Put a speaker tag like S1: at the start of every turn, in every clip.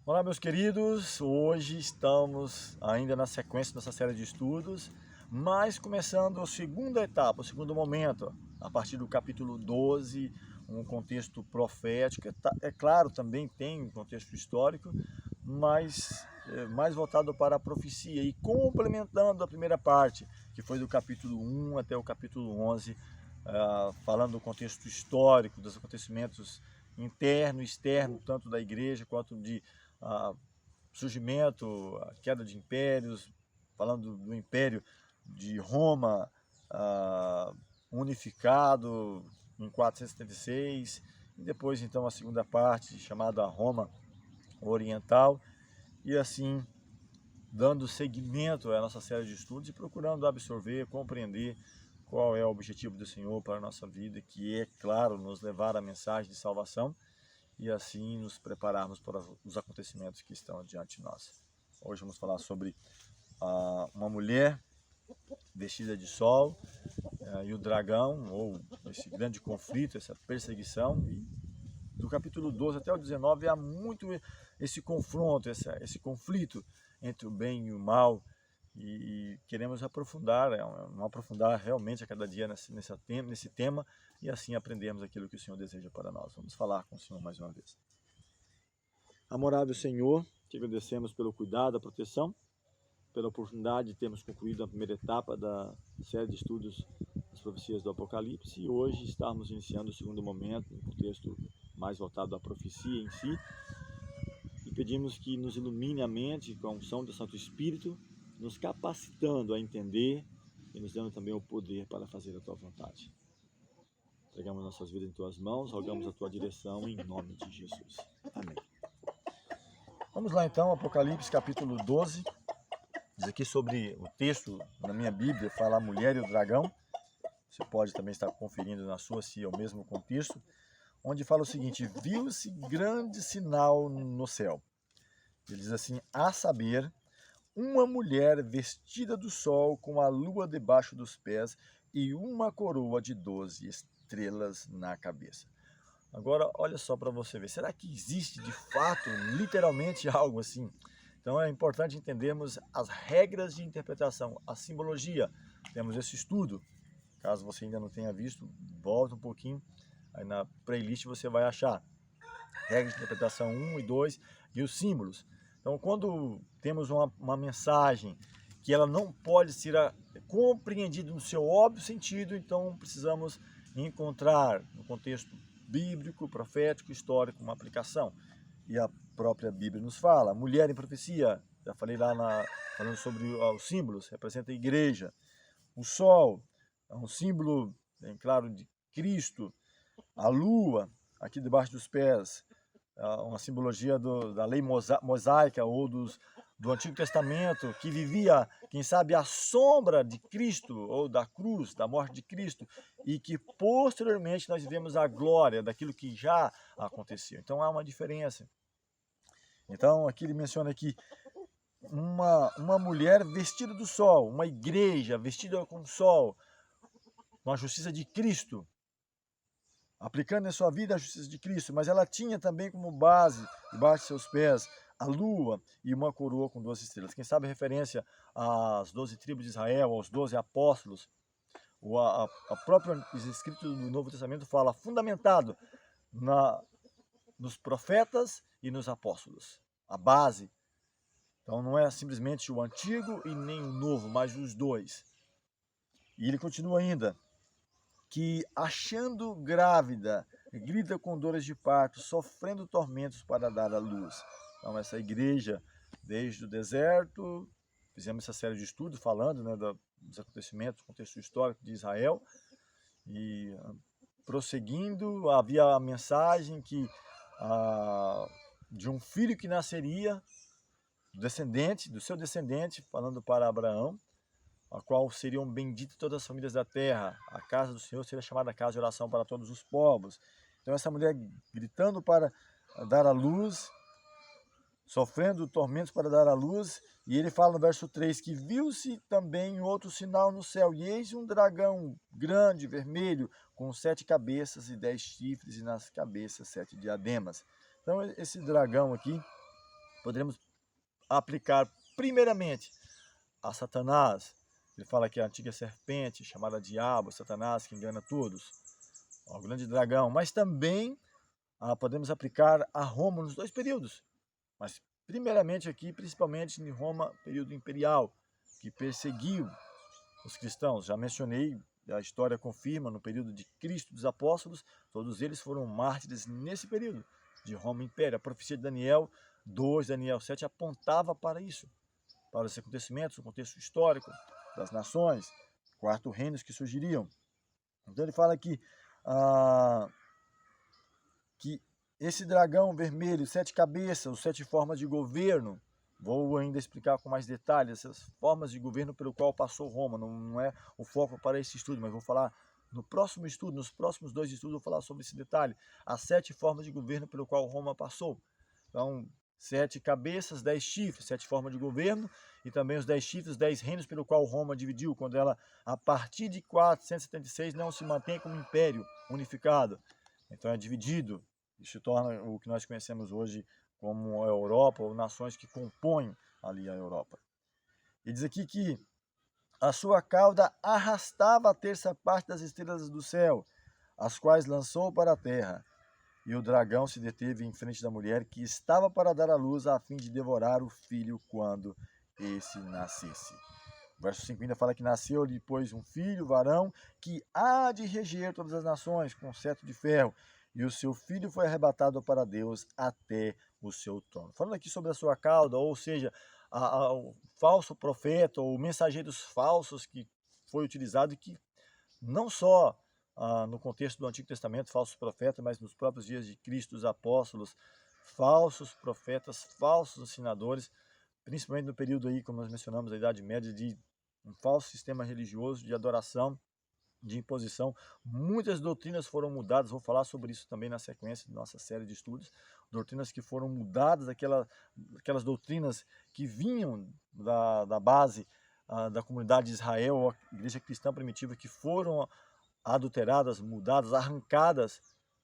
S1: Olá, meus queridos, hoje estamos ainda na sequência dessa série de estudos, mas começando a segunda etapa, o segundo momento, a partir do capítulo 12, um contexto profético, é claro, também tem um contexto histórico, mas mais voltado para a profecia e complementando a primeira parte, que foi do capítulo 1 até o capítulo 11, falando do contexto histórico, dos acontecimentos interno e externo, tanto da igreja quanto de surgimento, a queda de impérios, falando do Império de Roma, unificado em 476, e depois então a segunda parte, chamada Roma Oriental, e assim dando seguimento à nossa série de estudos e procurando absorver, compreender qual é o objetivo do Senhor para a nossa vida, que é, claro, nos levar à mensagem de salvação, e assim nos prepararmos para os acontecimentos que estão diante de nós. Hoje vamos falar sobre uma mulher vestida de sol e o dragão, ou esse grande conflito, essa perseguição. E do capítulo 12 até o 19 há muito esse confronto, esse conflito entre o bem e o mal, e queremos aprofundar, aprofundar realmente a cada dia nesse tema, e assim aprendemos aquilo que o Senhor deseja para nós. Vamos falar com o Senhor mais uma vez. Amorável Senhor, te agradecemos pelo cuidado, a proteção, pela oportunidade de termos concluído a primeira etapa da série de estudos das profecias do Apocalipse, e hoje estamos iniciando o segundo momento, um contexto mais voltado à profecia em si, e pedimos que nos ilumine a mente com a unção do Santo Espírito, nos capacitando a entender e nos dando também o poder para fazer a Tua vontade. Entregamos nossas vidas em Tuas mãos, rogamos a Tua direção em nome de Jesus. Amém. Vamos lá então, Apocalipse capítulo 12, diz aqui sobre o texto na minha Bíblia, fala a mulher e o dragão. Você pode também estar conferindo na sua, se é o mesmo contexto, onde fala o seguinte: viu-se grande sinal no céu. Ele diz assim: a saber, uma mulher vestida do sol, com a lua debaixo dos pés e uma coroa de 12 estrelas na cabeça. Agora, olha só para você ver, será que existe de fato, literalmente, algo assim? Então é importante entendermos as regras de interpretação, a simbologia. Temos esse estudo, caso você ainda não tenha visto, volta um pouquinho, aí na playlist você vai achar regras de interpretação 1 e 2 e os símbolos. Então, quando temos uma mensagem que ela não pode ser compreendida no seu óbvio sentido, então precisamos encontrar no contexto bíblico, profético, histórico, uma aplicação. E a própria Bíblia nos fala, mulher em profecia, já falei lá falando sobre os símbolos, representa a igreja. O sol é um símbolo, bem claro, de Cristo. A lua, aqui debaixo dos pés, uma simbologia da lei mosaica ou do Antigo Testamento, que vivia, quem sabe, à sombra de Cristo ou da cruz, da morte de Cristo, e que posteriormente nós vivemos a glória daquilo que já aconteceu. Então há uma diferença. Então aqui ele menciona aqui uma mulher vestida do sol, uma igreja vestida com o sol, com a justiça de Cristo, aplicando em sua vida a justiça de Cristo, mas ela tinha também como base, debaixo de seus pés, a lua e uma coroa com 12 estrelas. Quem sabe referência às 12 tribos de Israel, aos 12 apóstolos, ou a própria escrito do Novo Testamento fala, fundamentado nos profetas e nos apóstolos, a base. Então não é simplesmente o antigo e nem o novo, mas os dois. E ele continua ainda, que achando grávida, grita com dores de parto, sofrendo tormentos para dar à luz. Então essa igreja, desde o deserto, fizemos essa série de estudos falando, né, dos acontecimentos, do contexto histórico de Israel, e prosseguindo, havia a mensagem de um filho que nasceria, do seu descendente, falando para Abraão, a qual seriam benditas todas as famílias da terra. A casa do Senhor seria chamada casa de oração para todos os povos. Então essa mulher gritando para dar à luz, sofrendo tormentos para dar à luz, e ele fala no verso 3 que viu-se também outro sinal no céu, e eis um dragão grande, vermelho, com 7 cabeças e 10 chifres, e nas cabeças 7 diademas. Então esse dragão aqui poderemos aplicar primeiramente a Satanás. Ele fala que é a antiga serpente, chamada Diabo, Satanás, que engana todos, o grande dragão, mas também podemos aplicar a Roma nos dois períodos, mas primeiramente aqui, principalmente em Roma, período imperial, que perseguiu os cristãos. Já mencionei, a história confirma, no período de Cristo dos apóstolos, todos eles foram mártires nesse período de Roma Império. A profecia de Daniel 2, Daniel 7 apontava para isso, para os acontecimentos, o contexto histórico das nações, quarto reinos que surgiriam. Então ele fala que esse dragão vermelho, 7 cabeças, os 7 formas de governo, vou ainda explicar com mais detalhes essas formas de governo pelo qual passou Roma, não é o foco para esse estudo, mas vou falar no próximo estudo, nos próximos 2 estudos, vou falar sobre esse detalhe, as 7 formas de governo pelo qual Roma passou. Então, 7 cabeças, 10 chifres, 7 formas de governo, e também os 10 chifres, 10 reinos pelo qual Roma dividiu, quando ela, a partir de 476, não se mantém como império unificado. Então é dividido, isso torna o que nós conhecemos hoje como a Europa, ou nações que compõem ali a Europa. E diz aqui que a sua cauda arrastava a terça parte das estrelas do céu, as quais lançou para a terra. E o dragão se deteve em frente da mulher que estava para dar à luz, a fim de devorar o filho quando esse nascesse. O verso 5 ainda fala que nasceu depois um filho, varão, que há de reger todas as nações com cetro de ferro. E o seu filho foi arrebatado para Deus até o seu trono. Falando aqui sobre a sua cauda, ou seja, o falso profeta, ou mensageiros falsos que foi utilizado, e que não só no contexto do Antigo Testamento, falsos profetas, mas nos próprios dias de Cristo, os apóstolos, falsos profetas, falsos ensinadores, principalmente no período aí, como nós mencionamos, da Idade Média, de um falso sistema religioso de adoração, de imposição. Muitas doutrinas foram mudadas, vou falar sobre isso também na sequência de nossa série de estudos, doutrinas que foram mudadas, aquelas doutrinas que vinham da base da comunidade de Israel, a igreja cristã primitiva, que foram adulteradas, mudadas, arrancadas,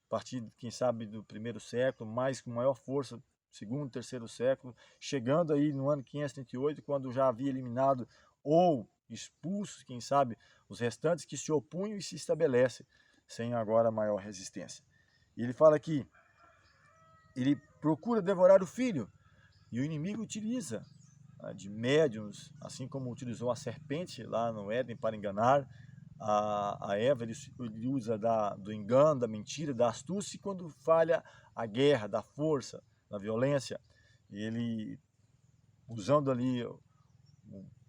S1: a partir, quem sabe, do 1º século, mas com maior força, 2º, 3º século, chegando aí no ano 538, quando já havia eliminado ou expulsos, quem sabe, os restantes que se opunham, e se estabelece sem agora maior resistência. E ele fala que ele procura devorar o filho, e o inimigo utiliza de médiuns, assim como utilizou a serpente lá no Éden para enganar a Eva. Ele usa do engano, da mentira, da astúcia, e quando falha a guerra, da força, da violência, e ele, usando ali o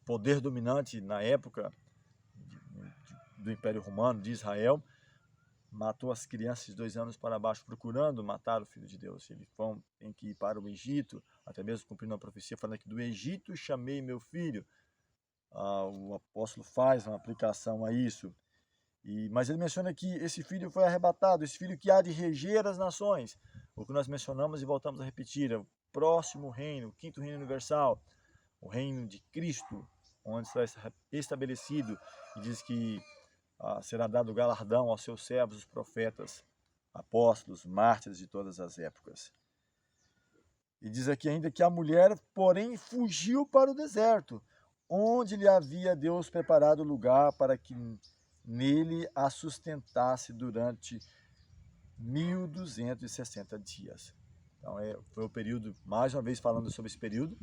S1: poder dominante na época do Império Romano, de Israel, matou as crianças de 2 anos para baixo, procurando matar o Filho de Deus. Eles tem que ir para o Egito, até mesmo cumprindo a profecia, falando que do Egito chamei meu filho. O apóstolo faz uma aplicação a isso. Mas ele menciona que esse filho foi arrebatado, esse filho que há de reger as nações. O que nós mencionamos e voltamos a repetir, é o próximo reino, o 5º reino universal, o reino de Cristo, onde está estabelecido, e diz que será dado galardão aos seus servos, os profetas, apóstolos, mártires de todas as épocas. E diz aqui ainda que a mulher, porém, fugiu para o deserto, onde lhe havia Deus preparado lugar para que nele a sustentasse durante 1260 dias. Então foi o período, mais uma vez falando sobre esse período,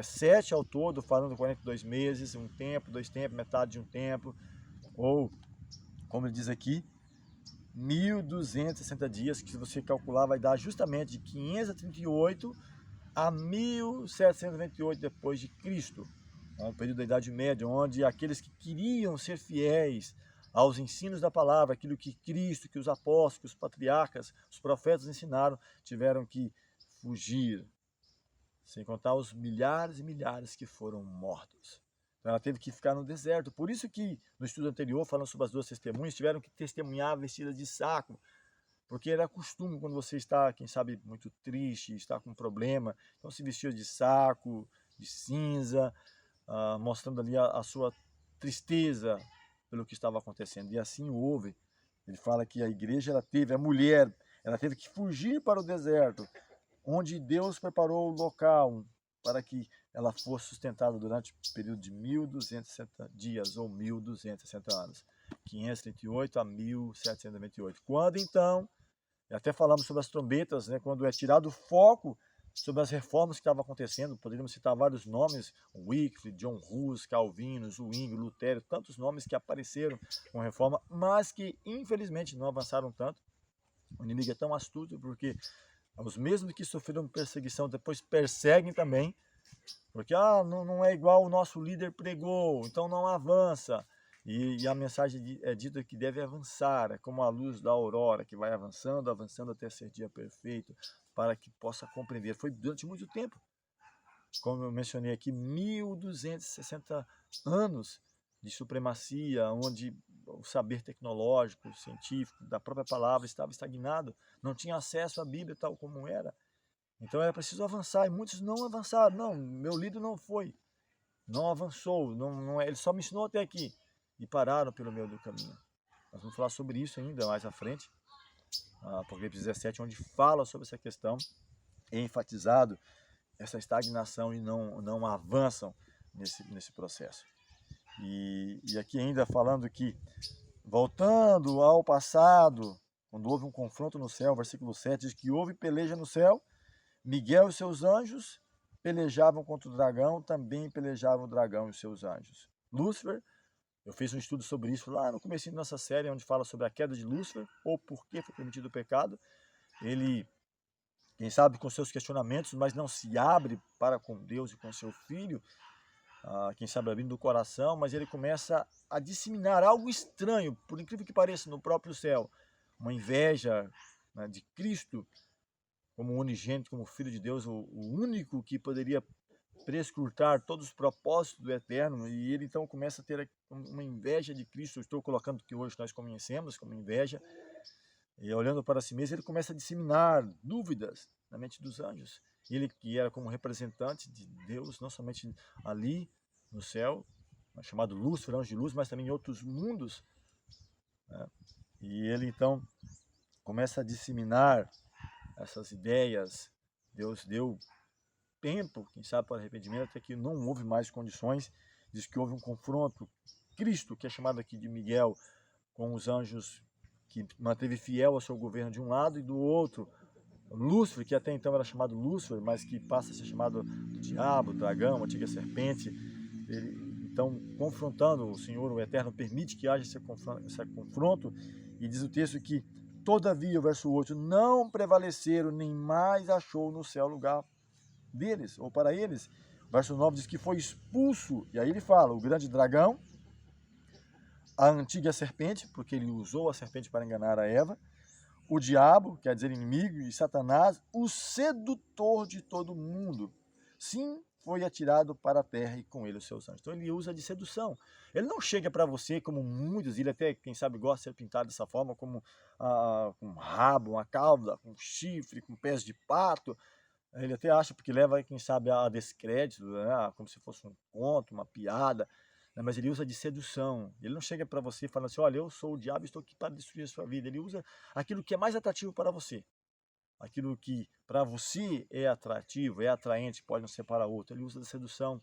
S1: 7 ao todo, falando 42 meses, um tempo, 2 tempos, metade de um tempo, ou, como ele diz aqui, 1260 dias, que se você calcular vai dar justamente de 538 a 1798 depois de Cristo, um período da Idade Média, onde aqueles que queriam ser fiéis aos ensinos da palavra, aquilo que Cristo, que os apóstolos, que os patriarcas, os profetas ensinaram, tiveram que fugir, sem contar os milhares e milhares que foram mortos. Então ela teve que ficar no deserto. Por isso que no estudo anterior, falando sobre as 2 testemunhas, tiveram que testemunhar vestidas de saco, porque era costume quando você está, quem sabe, muito triste, está com um problema, então se vestia de saco, de cinza, mostrando ali a sua tristeza pelo que estava acontecendo. E assim houve. Ele fala que a igreja, a mulher, ela teve que fugir para o deserto, onde Deus preparou o local para que ela fosse sustentada durante o período de 1260 dias, ou 1260 anos, 538 a 1798. Quando então, até falamos sobre as trombetas, né, quando é tirado o foco sobre as reformas que estavam acontecendo, poderíamos citar vários nomes, Wycliffe, John Hus, Calvino, Zwingli, Lutero, tantos nomes que apareceram com reforma, mas que infelizmente não avançaram tanto. O inimigo é tão astuto porque os mesmos que sofreram perseguição depois perseguem também, porque não é igual o nosso líder pregou, então não avança. E a mensagem é dita que deve avançar, é como a luz da aurora, que vai avançando, avançando até ser dia perfeito, para que possa compreender. Foi durante muito tempo, como eu mencionei aqui, 1260 anos de supremacia, onde o saber tecnológico, científico, da própria palavra estava estagnado, não tinha acesso à Bíblia tal como era. Então era preciso avançar, e muitos não avançaram. Não, meu líder não foi, não avançou, ele só me ensinou até aqui, e pararam pelo meio do caminho. Nós vamos falar sobre isso ainda mais à frente, Apocalipse 17, onde fala sobre essa questão, enfatizado essa estagnação e não avançam nesse processo. E aqui ainda falando que, voltando ao passado, quando houve um confronto no céu, versículo 7, diz que houve peleja no céu, Miguel e seus anjos pelejavam contra o dragão, também pelejavam o dragão e os seus anjos. Lúcifer, eu fiz um estudo sobre isso lá no começo da nossa série, onde fala sobre a queda de Lúcifer, ou por que foi permitido o pecado. Ele, quem sabe, com seus questionamentos, mas não se abre para com Deus e com seu Filho, quem sabe abrindo o coração, mas ele começa a disseminar algo estranho, por incrível que pareça, no próprio céu. Uma inveja, né, de Cristo, como unigênito, como Filho de Deus, o único que poderia prescrutar todos os propósitos do Eterno, e ele então começa a ter uma inveja de Cristo. Eu estou colocando que hoje nós conhecemos como inveja, e olhando para si mesmo, ele começa a disseminar dúvidas na mente dos anjos. Ele que era como representante de Deus, não somente ali no céu, chamado Lúcifer, anjo de luz, mas também em outros mundos, né? E ele então começa a disseminar essas ideias. Deus deu tempo, quem sabe, para arrependimento, até que não houve mais condições. Diz que houve um confronto. Cristo, que é chamado aqui de Miguel, com os anjos, que manteve fiel ao seu governo de um lado, e do outro, Lúcifer, que até então era chamado Lúcifer, mas que passa a ser chamado do diabo, dragão, antiga serpente. Então, confrontando, o Senhor, o Eterno, permite que haja esse confronto, e diz o texto que, todavia, o verso 8, não prevaleceram, nem mais achou no céu lugar deles, ou para eles. O verso 9 diz que foi expulso, e aí ele fala, o grande dragão, a antiga serpente, porque ele usou a serpente para enganar a Eva, o diabo, quer dizer inimigo, e Satanás, o sedutor de todo mundo. Sim, foi atirado para a terra, e com ele os seus anjos. Então ele usa de sedução. Ele não chega para você como muitos, ele até, quem sabe, gosta de ser pintado dessa forma, como com um rabo, uma cauda, com chifre, com pés de pato. Ele até acha, porque leva, quem sabe, a descrédito, né? Como se fosse um conto, uma piada, né? Mas ele usa de sedução. Ele não chega para você falando assim, olha, eu sou o diabo e estou aqui para destruir a sua vida. Ele usa aquilo que é mais atrativo para você. Aquilo que para você é atrativo, é atraente, pode não ser para outro. Ele usa da sedução,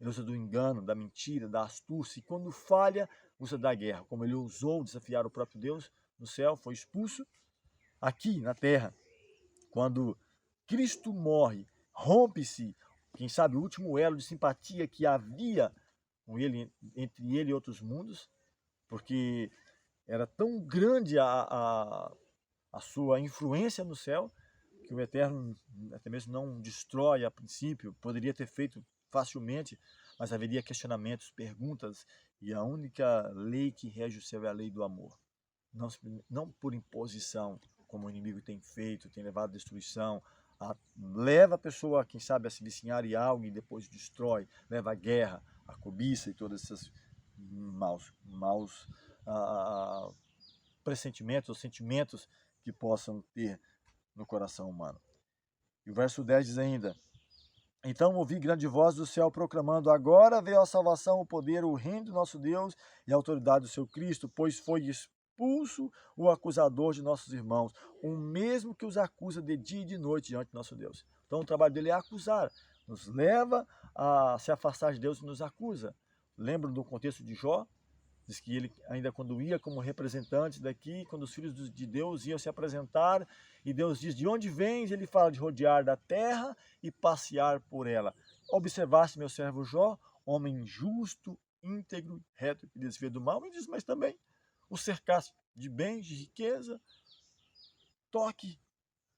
S1: ele usa do engano, da mentira, da astúcia. E quando falha, usa da guerra. Como ele ousou desafiar o próprio Deus no céu, foi expulso. Aqui na terra, quando Cristo morre, rompe-se, quem sabe, o último elo de simpatia que havia com ele, entre ele e outros mundos, porque era tão grande a sua influência no céu, que o Eterno até mesmo não destrói a princípio, poderia ter feito facilmente, mas haveria questionamentos, perguntas, e a única lei que rege o céu é a lei do amor. Não por imposição, como o inimigo tem feito, tem levado à destruição, leva a pessoa, quem sabe, a se viciar em algo e depois destrói, leva à guerra, a cobiça e todos esses maus pressentimentos ou sentimentos que possam ter no coração humano. E o verso 10 diz ainda, então ouvi grande voz do céu proclamando, agora veio a salvação, o poder, o reino do nosso Deus e a autoridade do seu Cristo, pois foi expulso o acusador de nossos irmãos, o mesmo que os acusa de dia e de noite diante de nosso Deus. Então o trabalho dele é acusar, nos leva a se afastar de Deus e nos acusa. Lembram do contexto de Jó? Diz que ele ainda quando ia como representante daqui, quando os filhos de Deus iam se apresentar, e Deus diz, de onde vens? Ele fala de rodear da terra e passear por ela. Observaste meu servo Jó, homem justo, íntegro, reto, que desvia do mal, e diz, mas também o cercaste de bens, de riqueza, toque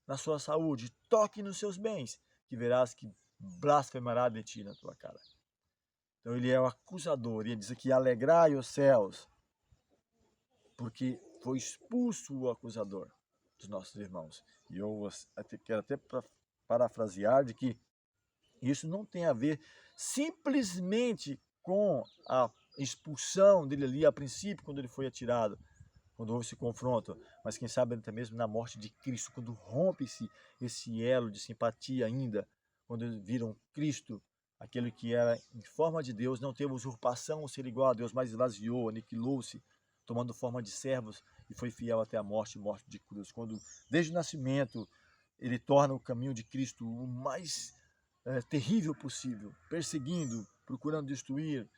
S1: na sua saúde, toque nos seus bens, que verás que blasfemará de ti na tua cara. Então ele é o acusador, e ele diz aqui, alegrai os céus, porque foi expulso o acusador dos nossos irmãos. E eu quero até parafrasear de que isso não tem a ver simplesmente com a expulsão dele ali a princípio, quando ele foi atirado, quando houve esse confronto, mas quem sabe até mesmo na morte de Cristo, quando rompe-se esse elo de simpatia ainda, quando viram Cristo, aquele que era em forma de Deus, não teve usurpação ou ser igual a Deus, mas esvaziou, aniquilou-se, tomando forma de servos e foi fiel até a morte de cruz. Quando, desde o nascimento, ele torna o caminho de Cristo o mais terrível possível, perseguindo, procurando destruir.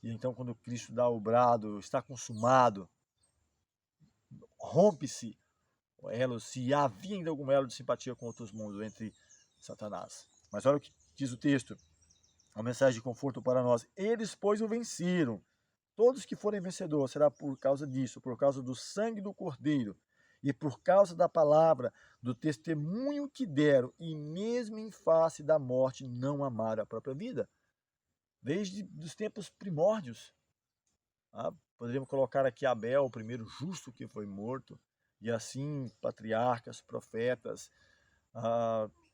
S1: E então, quando Cristo dá o brado, está consumado, rompe-se o elo, se havia ainda algum elo de simpatia com outros mundos entre Satanás. Mas olha o que diz o texto, uma mensagem de conforto para nós. Eles, pois, o venceram. Todos que forem vencedores será por causa disso, por causa do sangue do Cordeiro e por causa da palavra, do testemunho que deram, e mesmo em face da morte não amaram a própria vida. Desde os tempos primórdios. Poderíamos colocar aqui Abel, o primeiro justo que foi morto, e assim patriarcas, profetas,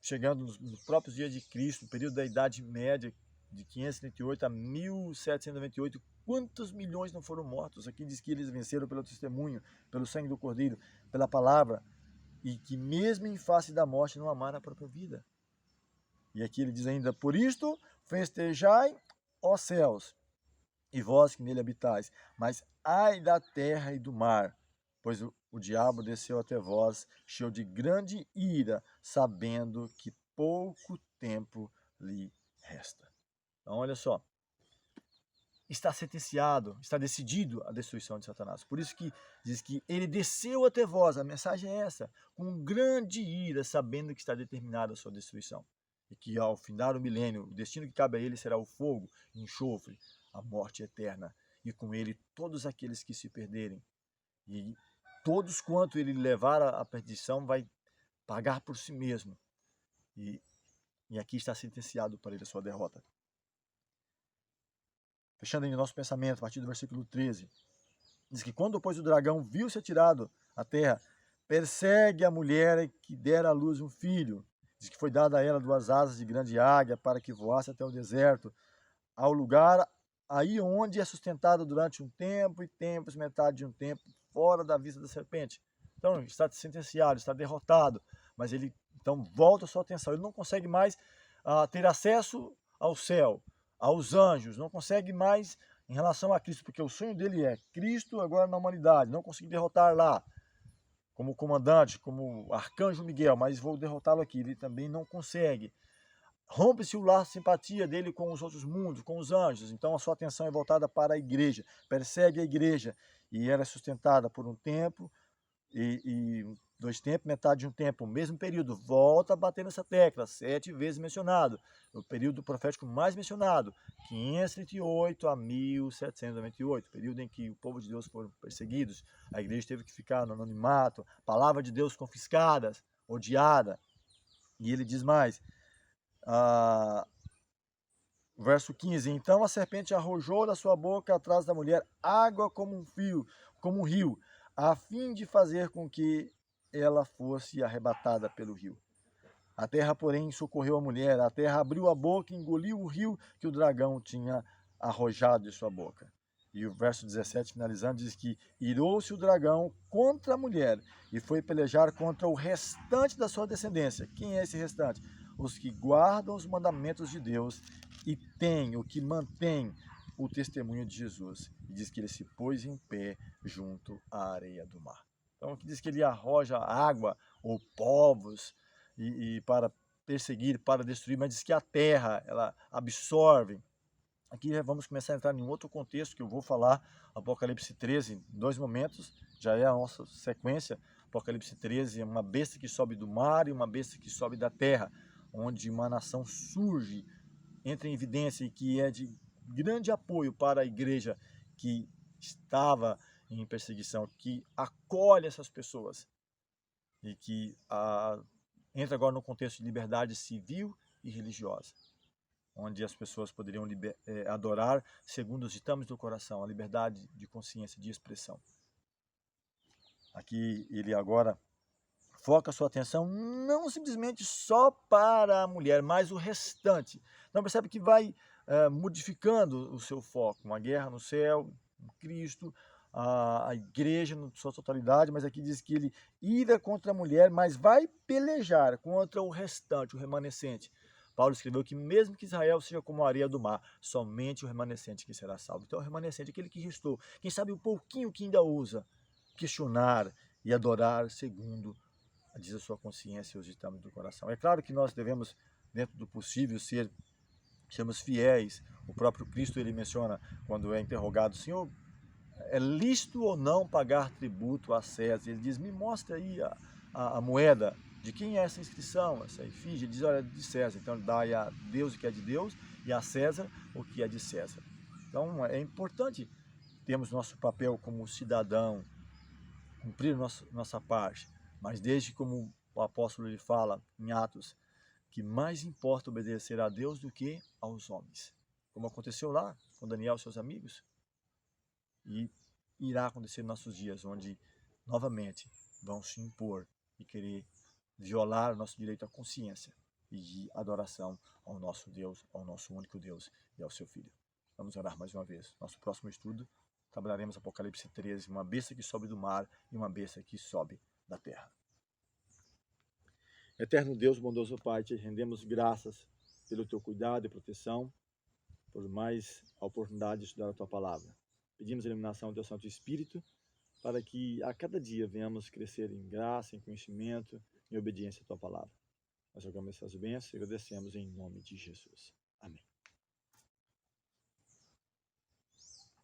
S1: chegando nos próprios dias de Cristo, no período da Idade Média, de 538 a 1798, quantos milhões não foram mortos? Aqui diz que eles venceram pelo testemunho, pelo sangue do Cordeiro, pela palavra, e que mesmo em face da morte não amaram a própria vida. E aqui ele diz ainda, por isto festejai, ó céus, e vós que nele habitais, mas ai da terra e do mar, pois o diabo desceu até vós, cheio de grande ira, sabendo que pouco tempo lhe resta. Então, olha só, está sentenciado, está decidido a destruição de Satanás. Por isso que diz que ele desceu até vós, a mensagem é essa, com grande ira, sabendo que está determinada a sua destruição. E que ao findar o milênio, o destino que cabe a ele será o fogo, enxofre, a morte eterna, e com ele todos aqueles que se perderem. E todos quanto ele levar à perdição vai pagar por si mesmo. E aqui está sentenciado para ele a sua derrota. Fechando aí o nosso pensamento, a partir do versículo 13. Diz que quando, pois, o dragão viu-se atirado à terra, persegue a mulher que dera à luz um filho. Diz que foi dada a ela 2 asas de grande águia para que voasse até o deserto, ao lugar aí onde é sustentado durante um tempo e tempos, metade de um tempo, fora da vista da serpente. Então, está sentenciado, está derrotado, mas ele então volta a sua atenção. Ele não consegue mais ter acesso ao céu, aos anjos, não consegue mais em relação a Cristo, porque o sonho dele é Cristo agora na humanidade, não consegui derrotar lá, como comandante, como arcanjo Miguel, mas vou derrotá-lo aqui, ele também não consegue. Rompe-se o laço de simpatia dele com os outros mundos, com os anjos, então a sua atenção é voltada para a igreja, persegue a igreja, e era sustentada por um tempo, e 2 tempos, metade de um tempo, o mesmo período, volta a bater nessa tecla, 7 vezes mencionado, o período profético mais mencionado, 538 a 1798, período em que o povo de Deus foram perseguidos, a igreja teve que ficar no anonimato, palavra de Deus confiscada, odiada, e ele diz mais, verso 15, então a serpente arrojou da sua boca atrás da mulher água como um rio, a fim de fazer com que ela fosse arrebatada pelo rio. A terra, porém, socorreu a mulher, a terra abriu a boca e engoliu o rio que o dragão tinha arrojado de sua boca. E o verso 17, finalizando, diz que irou-se o dragão contra a mulher e foi pelejar contra o restante da sua descendência. Quem é esse restante? Os que guardam os mandamentos de Deus e têm, o que mantém o testemunho de Jesus. E diz que ele se pôs em pé junto à areia do mar. Então aqui diz que ele arroja água ou povos e para perseguir, para destruir, mas diz que a terra ela absorve. Aqui vamos começar a entrar em um outro contexto que eu vou falar, Apocalipse 13, em 2 momentos, já é a nossa sequência. Apocalipse 13 é uma besta que sobe do mar e uma besta que sobe da terra, onde uma nação surge, entra em evidência e que é de grande apoio para a igreja que estava em perseguição, que acolhe essas pessoas e que entra agora no contexto de liberdade civil e religiosa, onde as pessoas poderiam adorar segundo os ditames do coração, a liberdade de consciência, de expressão. Aqui ele agora foca sua atenção não simplesmente só para a mulher, mas o restante. Então percebe que vai modificando o seu foco, uma guerra no céu, Cristo, a igreja na sua totalidade, mas aqui diz que ele ira contra a mulher, mas vai pelejar contra o restante, o remanescente. Paulo escreveu que mesmo que Israel seja como a areia do mar, somente o remanescente que será salvo. Então o remanescente, aquele que restou, quem sabe o pouquinho que ainda usa, questionar e adorar segundo diz a sua consciência e os ditames do coração. É claro que nós devemos, dentro do possível, sermos fiéis. O próprio Cristo ele menciona, quando é interrogado, Senhor, é lícito ou não pagar tributo a César? Ele diz, me mostra aí a moeda, de quem é essa inscrição, essa efígie? Ele diz, olha, de César. Então, dá a Deus o que é de Deus e a César o que é de César. Então, é importante termos nosso papel como cidadão, cumprir nossa parte, mas desde como o apóstolo ele fala em Atos, que mais importa obedecer a Deus do que aos homens. Como aconteceu lá com Daniel e seus amigos, e irá acontecer em nossos dias, onde novamente vão se impor e querer violar o nosso direito à consciência e de adoração ao nosso Deus, ao nosso único Deus e ao seu Filho. Vamos orar mais uma vez. Nosso próximo estudo, trabalharemos Apocalipse 13, uma besta que sobe do mar e uma besta que sobe da terra. Eterno Deus, bondoso Pai, te rendemos graças pelo teu cuidado e proteção, por mais a oportunidade de estudar a tua palavra. Pedimos a iluminação do teu Santo Espírito, para que a cada dia venhamos crescer em graça, em conhecimento, em obediência à tua palavra. Nós jogamos essas bênçãos e agradecemos em nome de Jesus. Amém.